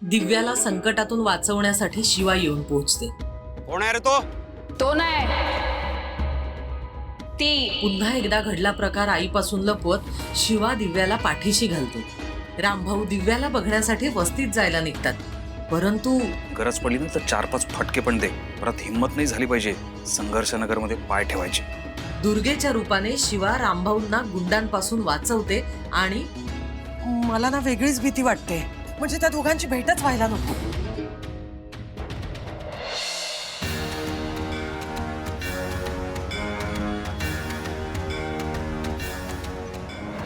दिव्याला संकटातून वाचवण्यासाठी शिवा येऊन पोहोचते. कोण आहे रे तो? तो नाही, ती. पुन्हा एकदा घडला प्रकार आईपासून लपवत शिवा दिव्याला पाठीशी घालतो. रामभाऊ दिव्याला बघण्यासाठी वस्तीत जायला निघतात, परंतु गरज पडली ना तर 4-5 फटके पण दे. परत हिंमत नाही झाली पाहिजे संघर्ष नगरमध्ये पाय ठेवायचे. दुर्गेच्या रूपाने शिवा रामभाऊंना गुंडांपासून वाचवते आणि मला ना वेगळीच भीती वाटते. म्हणजे त्या दोघांची भेटच व्हायला नको.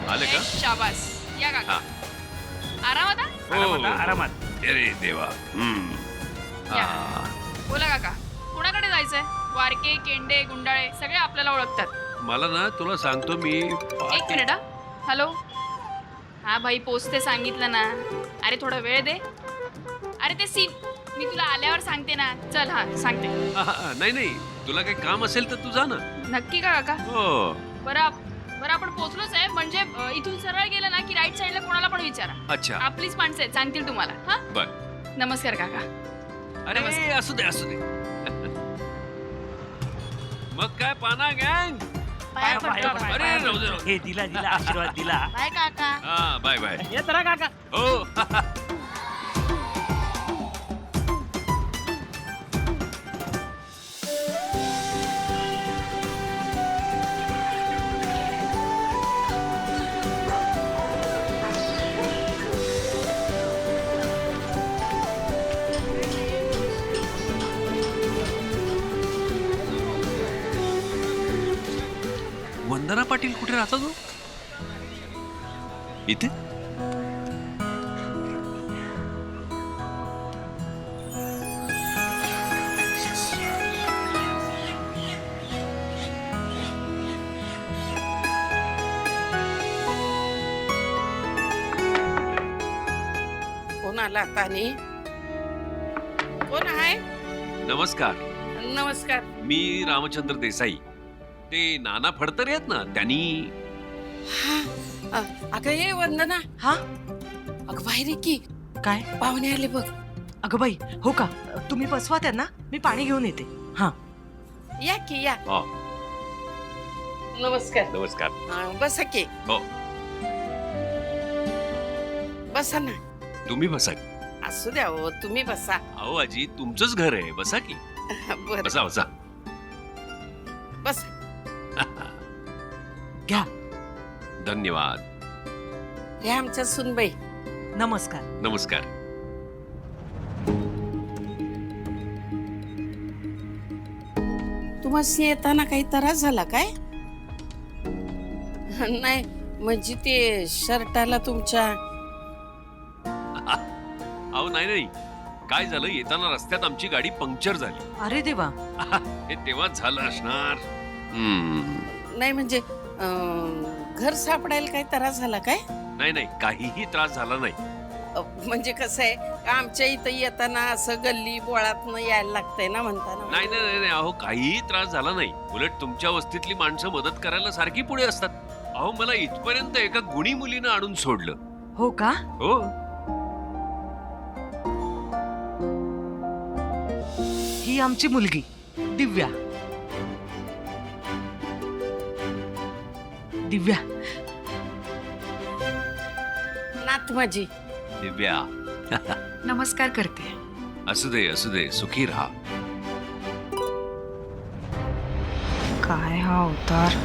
आले का? शाबास. या काका. आरामात हा? आरामात आरामात. अरे देवा. या. बोला काका, कुणाकडे जायचंय? वारके, केंडे, गुंडाळे सगळे आपल्याला ओळखतात. मला ना तुला सांगतो मी एक मिनिट हा. हॅलो. हा भाई पोचते सांगितलं ना. अरे थोडा वेळ दे. अरे ते सीन मी तुला आल्यावर सांगते ना. चल हा सांगते. नाही नाही, तुला काही काम असेल तर तू जा ना. नक्की का काका? हो. बरं आपण पोहोचलोच आहे. म्हणजे इथून सरळ गेलं ना की राईट साईडला कोणाला पण विचारा. अच्छा. आपलीच माणसं आहेत, सांगतील तुम्हाला. हा बर. नमस्कार काका. अरे नमस्कार. असू दे असू दे. मग काय पाना गँग. पाया पडतो काका. अरे राहू दे, राहू दे. हे दिला आशीर्वाद दिला. बाय काका. हा बाय बाय. येत राहा काका. हो. वंदना पाटील कुठे राहता तू? इथे? कोण आला आता आणि कोण आहे? नमस्कार. नमस्कार. मी रामचंद्र देसाई. ते नाना फडतरे आहेत ना, त्यांनी. हा अगं ये वंदना. हा अगं बाहेर ये की. काय? पाहुणे आले बघ. अगं बाई, हो का? तुम्ही बसवा त्यांना, मी पाणी घेऊन येते. हा या की या. हो. नमस्कार. नमस्कार. बसा की. हो. बसा ना. तुम्ही बसा. असू द्या हो, तुम्ही बसा. अहो आजी, तुमचंच घर आहे, बसा की. बर बसा बसा. बस. घ्या. धन्यवाद. हे आमच्या सुनबाई. नमस्कार. नमस्कार. तुम्हाला येताना काही त्रास झाला काय? नाही म्हणजे ते शर्टाला तुमच्या. अहो नाही नाही, काय झालं, येताना रस्त्यात आमची गाडी पंक्चर झाली. अरे देवा. हे तेव्हाच झालं असणार. नाही म्हणजे घर सापडायला काही त्रास झाला काय? नाही नाही, काहीही त्रास झाला नाही. म्हणजे कसं आहे, आमच्या इथं येताना असं गल्ली बोळातनं यायला लागतंय ना म्हणताना. नाही नाही नाही, अहो काहीही त्रास झाला नाही. उलट तुमच्या वस्तीतली माणसं मदत करायला सारखी पुढे असतात. अहो मला इथपर्यंत एका गुणी मुलीनं आणून सोडलं. हो का? हो. ही आमची मुलगी दिव्या. दिव्या नात माझी. दिव्या. नमस्कार करते. असू दे, सुखी राहा. काय हा अवतार.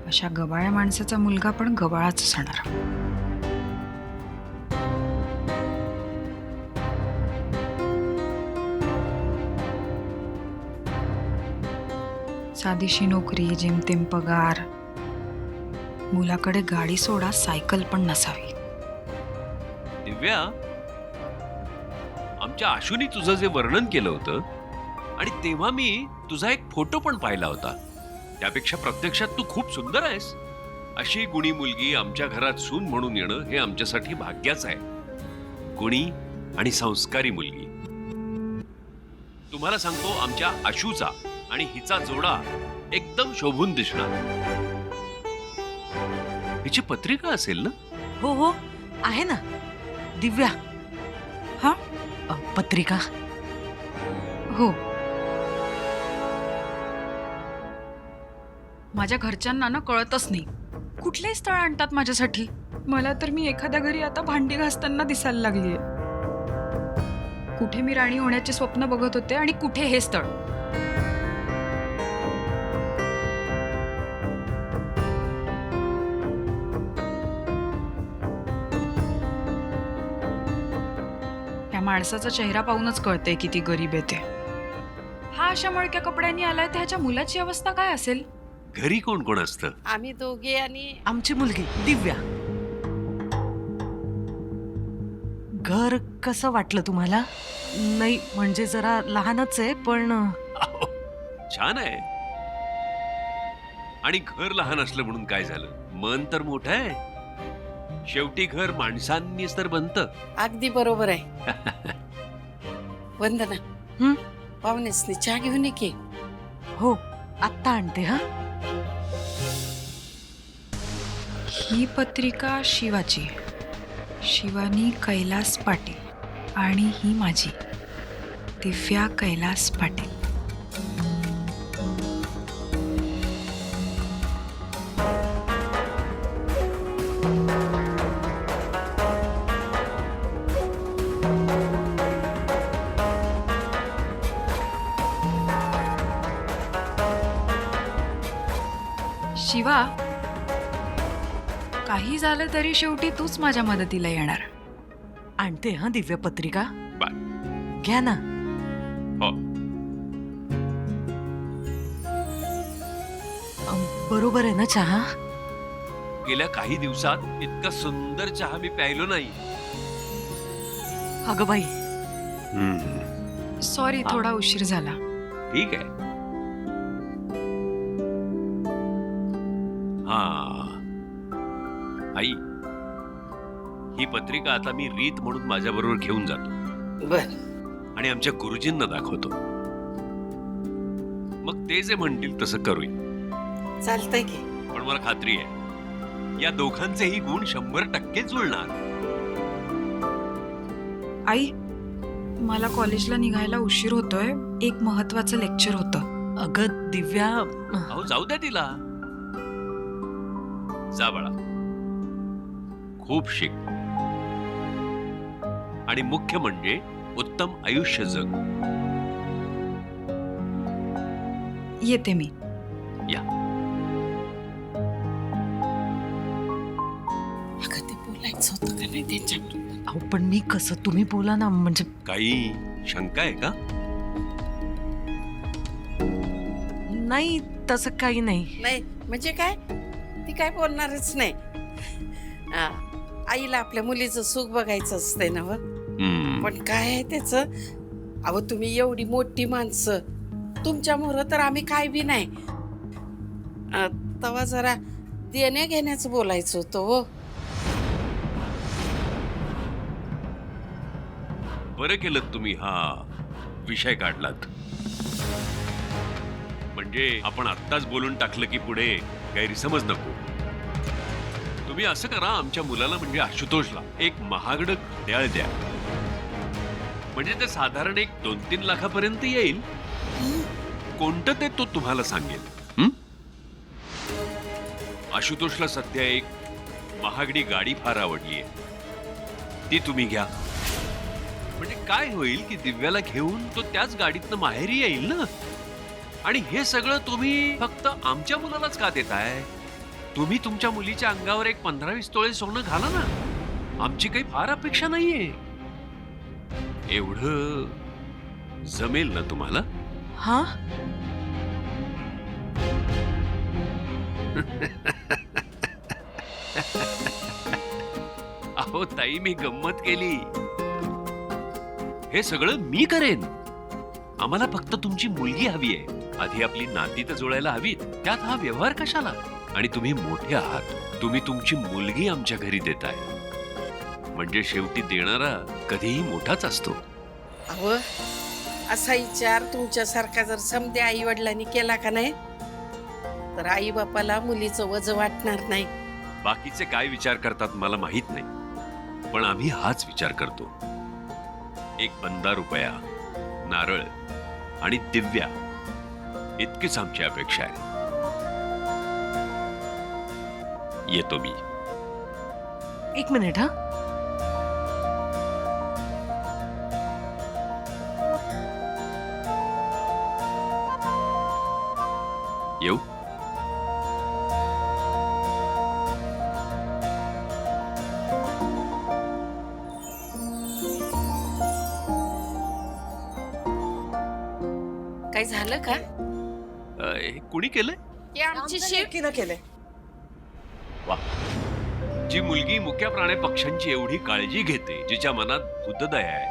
अशा गबाळ्या माणसाचा मुलगा पण गबाळाच असणार. साधीशी नोकरी, जेमतेम पगार, मुलाकडे गाडी सोडा सायकल पण नसावी. दिव्या, आमच्या आशूनी तुझं जे वर्णन केलं होतं आणि तेव्हा मी तुझा एक फोटो पण पाहिला होता. त्यापेक्षा प्रत्यक्षात तू खूप सुंदर आहेस. अशी गुणी मुलगी आमच्या घरात सून म्हणून येणं हे आमच्यासाठी भाग्याचं आहे. गुणी आणि संस्कारी मुलगी. तुम्हाला सांगतो, आमच्या आशूचा आणि हिचा जोडा एकदम शोभून दिसणार. हिची पत्रिका असेल ना? हो हो आहे ना. दिव्या हा पत्रिका. हो. माझ्या घरच्यांना ना कळतच नाही, कुठलेही स्थळ आणतात माझ्यासाठी. मला तर मी एखाद्या घरी आता भांडी घासताना दिसायला लागलीये. कुठे मी राणी होण्याचे स्वप्न बघत होते आणि कुठे हे स्थळ. त्या माणसाचा चेहरा पाहूनच कळते किती गरीब आहे ते. हा अशा मळक्या कपड्यांनी आलाय, त्याच्या मुलाची अवस्था काय असेल? घरी कोण कोण असतं? आम्ही दोघे आणि आमची मुलगी दिव्या. घर कसं वाटलं तुम्हाला? नाही म्हणजे जरा लहानच आहे पण अहो, छान आहे. आणि घर लहान असलं म्हणून काय झालं? मन तर मोठं आहे. शेवटी घर माणसांनीच तर बनतं. अगदी बरोबर आहे. वंदना, हं? पाहुणेसनी चहा घेऊन ये की. हो आत्ता आणते. हा ही पत्रिका शिवाची, शिवानी कैलास पाटील, आणि ही माझी दिव्या कैलास पाटील. शिवा, काही झालं तरी शेवटी तूच माझ्या मदतीला येणार. आणते. हा दिव्या पत्रिका बाय. घ्या ना. हो. बरोबर आहे ना चहा? गेल्या काही दिवसात इतका सुंदर चहा मी प्यायलो नाही. अगं बाई, सॉरी, थोडा उशीर झाला. ठीक आहे. हा आई, ही पत्रिका आता मी रीत म्हणून माझ्या बरोबर घेऊन जातो बर. आणि आमच्या गुरुजींना दाखवतो. मग ते जे म्हणतील तसं करूया. चालतंय की. पण मला खात्री आहे या दोघांचेही गुण 100% जुळणार. आई, मला कॉलेजला निघायला उशीर होतोय. एक महत्वाचं लेक्चर होतं. अगं दिव्या, अहो जाऊ द्या तिला. जा बाळा, खूप शिक आणि मुख्य म्हणजे उत्तम आयुष्य जग. येते मी. या. अगं ते बोलायचं होतं का नाही त्यांच्याकडून? अहो पण मी कसं? तुम्ही बोला ना. म्हणजे काही शंका आहे का? नाही तसं काही नाही. नाही म्हणजे काय, ती काय बोलणारच नाही. हा, आईला आपल्या मुलीचं सुख बघायचं असतंय ना. पण काय आहे त्याचं? अहो तुम्ही एवढी मोठी माणसं, तुमच्या मोहर तर आम्ही काय बी नाही. तेव्हा जरा देण्या घेण्याचं बोलायचं होतं. हो, बरं केलं तुम्ही हा विषय काढलात. म्हणजे आपण आत्ताच बोलून टाकलं की पुढे गैरसमज नको. तुम्ही असं करा, आमच्या मुलाला म्हणजे आशुतोषला एक महागडं घड्याळ द्या. म्हणजे ते साधारण एक 2-3 लाखापर्यंत येईल. कोणतं ते तो तुम्हाला सांगेल. आशुतोषला सध्या एक महागडी गाडी फार आवडली आहे, ती तुम्ही घ्या. म्हणजे काय होईल की दिव्याला घेऊन तो त्याच गाडीतनं माहेरी येईल ना. आणि हे सगळं तुम्ही फक्त आमच्या मुलालाच का देताय? तुम्ही तुमच्या मुलीच्या अंगावर एक 15-20 तोळे सोनं घाला ना. आमची काही फार अपेक्षा नाहीये. एवढं जमेल ना तुम्हाला? हा अहो ताई, मी गंमत केली. हे सगळं मी करेन. आम्हाला फक्त तुमची मुलगी हवी आहे. आधी आपली नाती तर जुळायला हवीत, त्यात हा व्यवहार कशाला? आणि तुम्ही मोठे आहात, तुम्ही तुमची मुलगी आमच्या घरी देताय म्हणजे शेवटी देणारा कधीही मोठाच असतो. अहो असा विचार तुमच्यासारखा जर समध्या आई वडिलांनी केला का नाही, तर आई बापाला मुलीचं वजन वाटणार नाही. बाकीचे काय विचार करतात मला माहित नाही, पण आम्ही हाच विचार करतो. एक बंदा रुपया, नारळ आणि दिव्या इतकीच आमची अपेक्षा आहे. येतो मी. एक मिनिट हा. येऊ. काही झालं का? हे कुणी केलंय? हे आमची शिव. लेकीनं केलंय. वा. जी मुलगी मुक्या प्राणी पक्ष्यांची एवढी काळजी घेते, जिच्या मनात बुद्धदया आहे,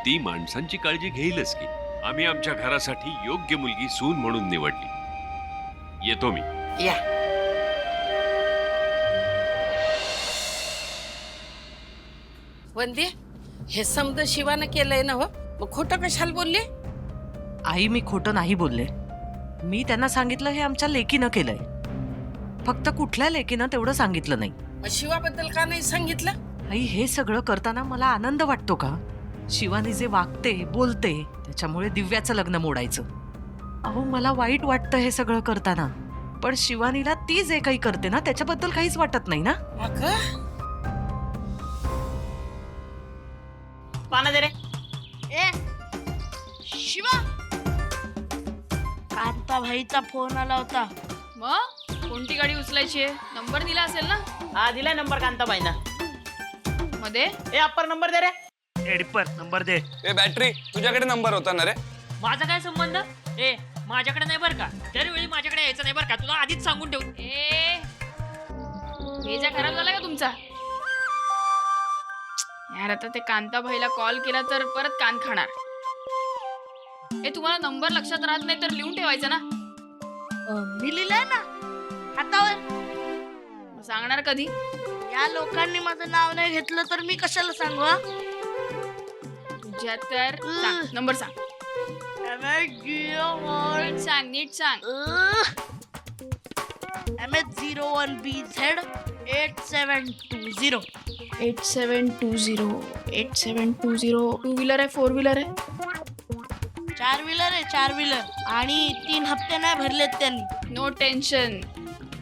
ती माणसांची काळजी घेईलच की. आम्ही आमच्या घरासाठी योग्य मुलगी सून म्हणून निवडली. येतो मी. या. वंदे, हे समज शिवानं केलंय ना? हो, मग खोटं कशाला बोलले? आई, मी खोटं नाही बोलले. मी त्यांना सांगितलं हे आमच्या लेकीनं केलंय. फक्त कुठल्या लेकीनं तेवढं सांगितलं नाही. मग शिवाबद्दल का नाही सांगितलं? आई, हे सगळं करताना मला आनंद वाटतो का? शिवानी जे वागते बोलते त्याच्यामुळे दिव्याचं लग्न मोडायचं. अहो, मला वाईट वाटतं हे सगळं करताना, पण शिवानीला ती जे काही करते ना त्याच्याबद्दल काहीच वाटत नाही ना. अगं, पाना दे रे. ए शिवा, कांताभाईचा फोन आला होता. मग कोणती गाडी उचलायची आहे? नंबर दिला असेल ना? हा दिलाय नंबर कांताबाईना. मध्ये ए अप्पर नंबर दे रे. एडिपर नंबर दे. ए बॅटरी, तुझ्याकडे नंबर होता ना रे? माझा काय संबंध? ए माझ्याकडे नाही बरं का. दरवेळी माझ्याकडे यायचं नाही बरं का. तुला आधीच सांगून ठेव. ए, भेजा खराब झाला का तुमचा? यार, आता ते कांताभाईला कॉल केला तर परत कान खाणार. ए, तुम्हाला नंबर लक्षात राहत नाही तर लिहून ठेवायचा ना. मी लिहिलंय ना हातावर. मग सांगणार कधी? या लोकांनी माझं नाव नाही घेतलं तर मी कशाला सांगू? हा? तुझ्या तर सांग, नंबर सांग. नीट सांग, नीट सांग. MS01BZ 8720. 8720 8720. टू व्हीलर आहे, फोर व्हीलर आहे? 4 व्हीलर आहे, 4 व्हीलर. आणि 3 हप्ते नाही भरलेत त्यांनी. No tension.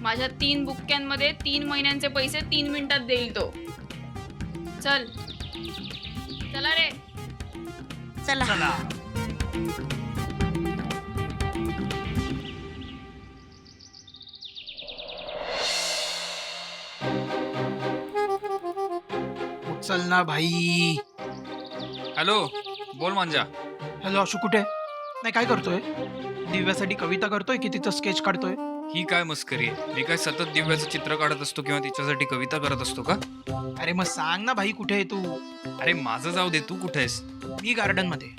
माझ्या 3 बुक्क्यांमध्ये 3 महिन्यांचे पैसे 3 मिनिटात देईल तो. चल, चला रे. चला. चल ना भाई. हॅलो, बोल मांजा. हॅलो अशू, कुठे? नाही, काय करतोय? दिव्यासाठी कविता करतोय की तिचं स्केच काढतोय? ही काय मस्करी आहे? मी काय सतत दिव्याचं चित्र काढत असतो किंवा तिच्यासाठी कविता करत असतो का? अरे मग सांग ना भाई, कुठे आहे तू? अरे माझं जाऊ दे, तू कुठे आहेस? मी गार्डन मध्ये.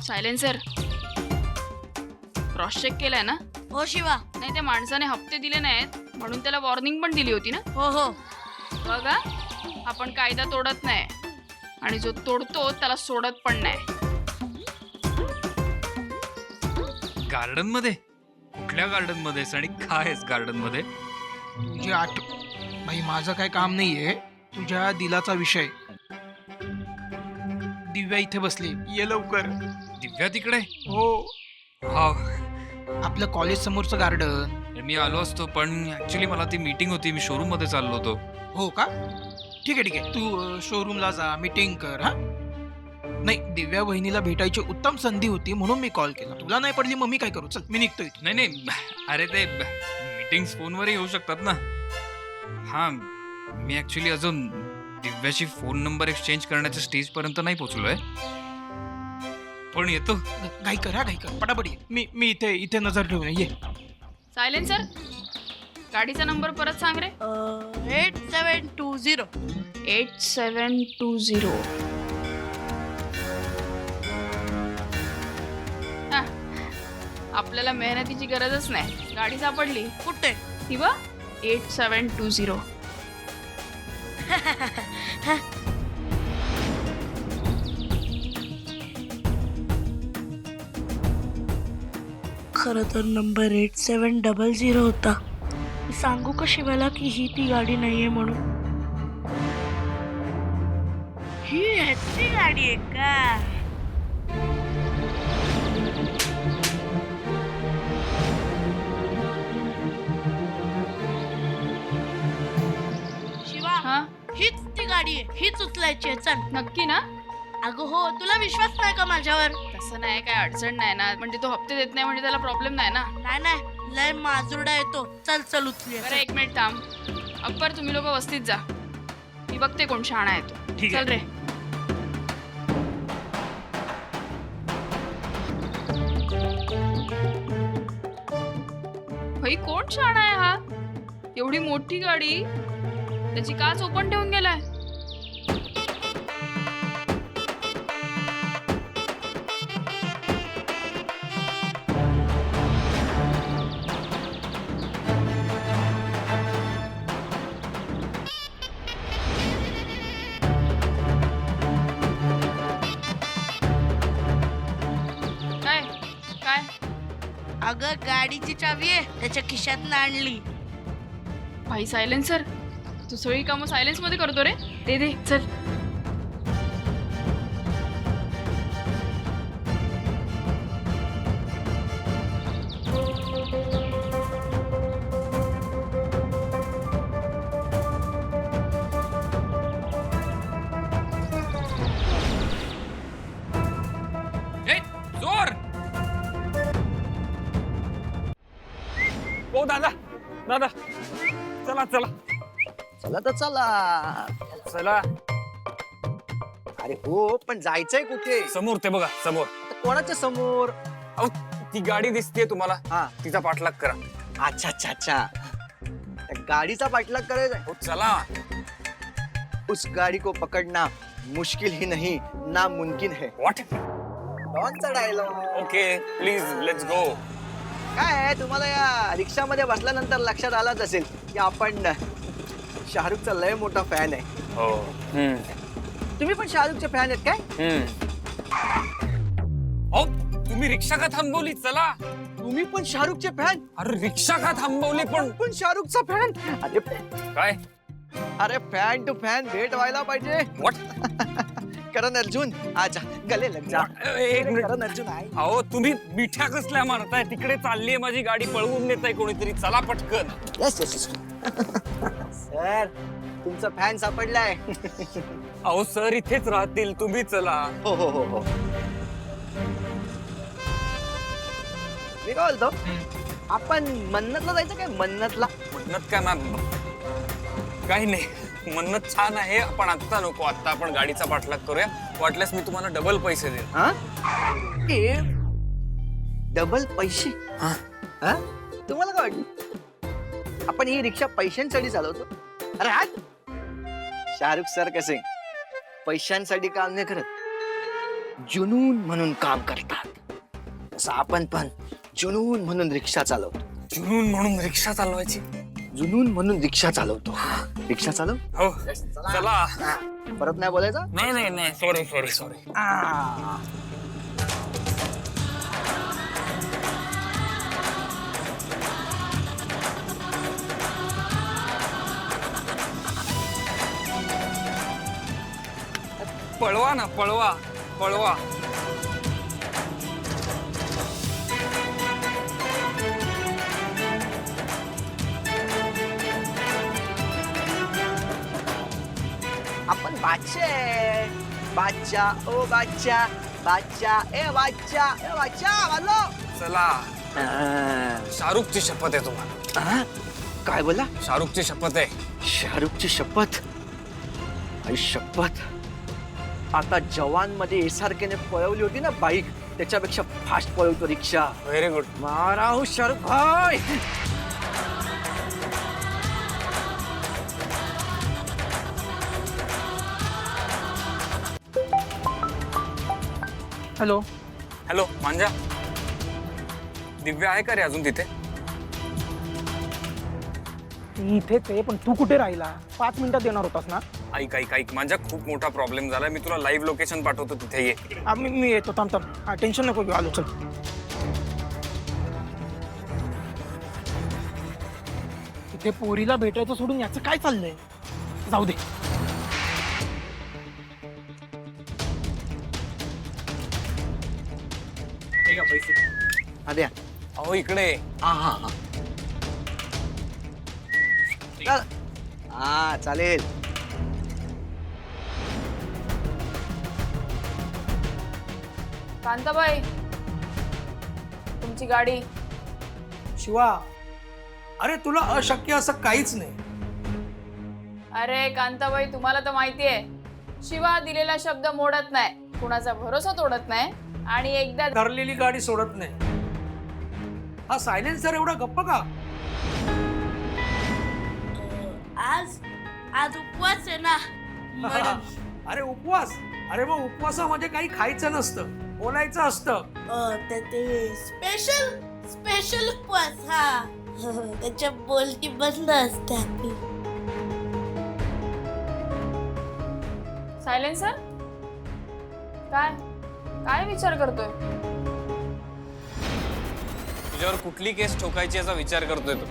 सायलेन्सर क्रॉस चेक केलाय ना? हो शिवा. नाही, त्या माणसाने हप्ते दिले नाहीत म्हणून त्याला वॉर्निंग पण दिली होती ना? हो हो. बघा, आपण कायदा तोडत नाही आणि जो तोडतो त्याला सोडत पण नाही. गार्डन मध्ये? कुठल्या गार्डन मध्ये आणि काय आहेस गार्डन मध्ये? तुझी भाई, माझं काय काम नाहीये. तुझ्या दिलाचा विषय. दिव्या इथे बसली, ये लवकर. दिव्या तिकडे? हो, हा, आपलं कॉलेज समोरचं गार्डन. मी आलो असतो पण ऍक्च्युली मला ती मीटिंग होती, मी शोरूम मध्ये चाललो होतो. हो का? ठीक आहे ठीक आहे, तू शोरूमला जा, मीटिंग कर. हा, नाही, दिव्या बहिणीला भेटायची उत्तम संधी होती म्हणून मी कॉल केला. तुला नाही पडली मग मी काय करू? चल, मी निघतोय. नाही नाही, अरे ते मीटिंग्स फोनवरही होऊ शकतात ना. हा, मी ऍक्च्युली अजून दिव्याची फोन नंबर एक्सचेंज करण्याच्या स्टेज पर्यंत नाही पोहोचलोय, पण येतो. घाई कर, हा घाई कर, पटापट ये. मी इथे नजर ठेवून ये. सायलेन्सर, गाडीचा नंबर परत सांग रे. 8720. 8720. आपल्याला मेहनतीची गरजच नाही. गाडी सापडली. कुठे? ती बघ, 8720. खरं तर नंबर 8700 होता. मी सांगू का शिवाला की ही ती गाडी नाहीये म्हणून? ही ह्याची गाडी आहे का? शिवा, हा हीच ती गाडी आहे, हीच उचलायची आहे. चल. नक्की ना? अगं हो, तुला विश्वास नाही का माझ्यावर? तसं नाही, काय अडचण नाही ना. म्हणजे तो हप्ते देत नाही म्हणजे त्याला प्रॉब्लेम नाही ना. नाही नाही, लय माजुरडा येतो. चल चल उचलूया. बरं, एक मिनिट थांब. अप्पर, तुम्ही लोक वस्तीत जा. मी बघते कोण शहाणा येतो. ठीक आहे. चल रे. भाई, कोण शहाणा आहे हा? एवढी मोठी गाडी, त्याची काच ओपन ठेवून गेलाय. काय काय अगं गाडीची चावी आहे, त्याच्या खिशातनं आणली. भाई, सायलेन्सर, तू सगळी कामं सायलेन्स मध्ये करतो रे. दे दे, चल. ए, जोर! ओ दादा दादा, चला चला चला तर चला. चला. अरे हो, पण जायचंय कुठे? समोर ते बघा, समोर. आता कोणाच्या समोर? अहो, ती गाडी दिसते तुम्हाला? हा. तिचा पाठलाग करा. अच्छा अच्छा अच्छा, त्या गाडीचा पाठलाग करायचा है. हो चला. उस गाड़ी को पकड़ना मुश्किल ही नहीं नामुमकिन है. व्हॉट? डॉनचा dialogue. Okay, please let's go. काय आहे, तुम्हाला या रिक्षामध्ये बसल्यानंतर लक्षात आलंच असेल की आपण शाहरुखचा लय मोठा फॅन आहे. हो. तुम्ही पण शाहरुखचे फॅन आहेत काय? ओ, तुम्ही रिक्षा का थांबवली? चला. तुम्ही पण शाहरुखचे फॅन? अरे रिक्षा का थांबवली? पण शाहरुखचा फॅन? अरे काय? अरे फॅन टू फॅन भेट व्हायला पाहिजे. व्हॉट? करण अर्जुन, आजा गले लग जा. एक मिनिट. करण अर्जुन आहे. अहो, तुम्ही मिठ्या कसल्या मारताय? तिकडे चाललीये माझी गाडी, पळवून नेताय कोणीतरी. चला पटकन. Yes yes yes. सर, तुमचा फॅन सापडलाय. अहो सर इथेच राहतील, तुम्ही चला. हो हो हो हो. मी काय बोलतो, आपण मन्नतला जायचं काय? मन्नतला. मन्नत काय मॅम? काही नाही, मन्नत छान आहे, पण आता नको. आता आपण गाडीचा पाठलाग करूया. वाटल्यास मी तुम्हाला डबल पैसे देईन. हा? ए, डबल पैसे? हा? हा? तुम्हाला काय वाटतं आपण ही रिक्षा पैशांसाठी चालवतो? अरे हा, शाहरुख सर कसे पैशांसाठी काम नाही करत, जुनून म्हणून काम करतात. तसं आपण पण जुनून म्हणून रिक्षा चालवतो. जुनून म्हणून रिक्षा चालवायची? जुनून म्हणून रिक्षा चालवतो. रिक्षा चालव. हो चला. परत नाही बोलायचं? नाही नाही नाही, सॉरी सॉरी सॉरी. पळवा ना, पळवा पळवा. आपण बादशाह, बादशाह ओ बादशाह, बादशाह ए बादशाह, ए बादशाह वालो. चला. शाहरुखची शपथ आहे तुम्हाला. काय बोला? शाहरुखची शपथ आहे. शाहरुखची शपथ? आई शपथ. आता जवान मध्ये एसआरकेने पळवली होती ना बाईक, त्याच्यापेक्षा फास्ट पळवतो रिक्षा. Very good. मारा हो शाहरुख भाई. हॅलो. हॅलो मांजा, दिव्या आहे का रे अजून तिथे? इथेच आहे, पण तू कुठे राहिला? 5 मिनिटात येणार होतास ना? ऐक ऐक ऐक, माझा खूप मोठा प्रॉब्लेम झाला. मी तुला लाईव्ह लोकेशन पाठवतो, तिथे ये. मी येतो. थांब थांब. टेन्शन नको घेऊ, आलो. चल. ते पोरीला भेटायचं सोडून याचं काय चाललंय? जाऊ दे. हे घ्या पैसे. हा द्या. अहो इकडे. हा हा हा हा चालेल. कांताबाई तुमची गाडी. शिवा, अरे तुला अशक्य असं काहीच नाही. अरे कांताबाई तुम्हाला तर माहितीये शिवा दिलेला शब्द मोडत नाही, कुणाचा भरोसा तोडत नाही आणि एकदा धरलेली गाडी सोडत नाही. हा सायलेन्सर एवढा गप्प का? आज आज उपवास आहे ना म्हणून. अरे उपवास? अरे मग उपवासामध्ये काही खायचं नसतं, बोलायचं असतं. ते स्पेशल स्पेशल उपवास. हा त्याच्या बोलती बंद असते आपली. सायलेन्सर काय काय विचार करतोय? तुझ्यावर कुठली केस ठोकायची याचा विचार करतोय तो.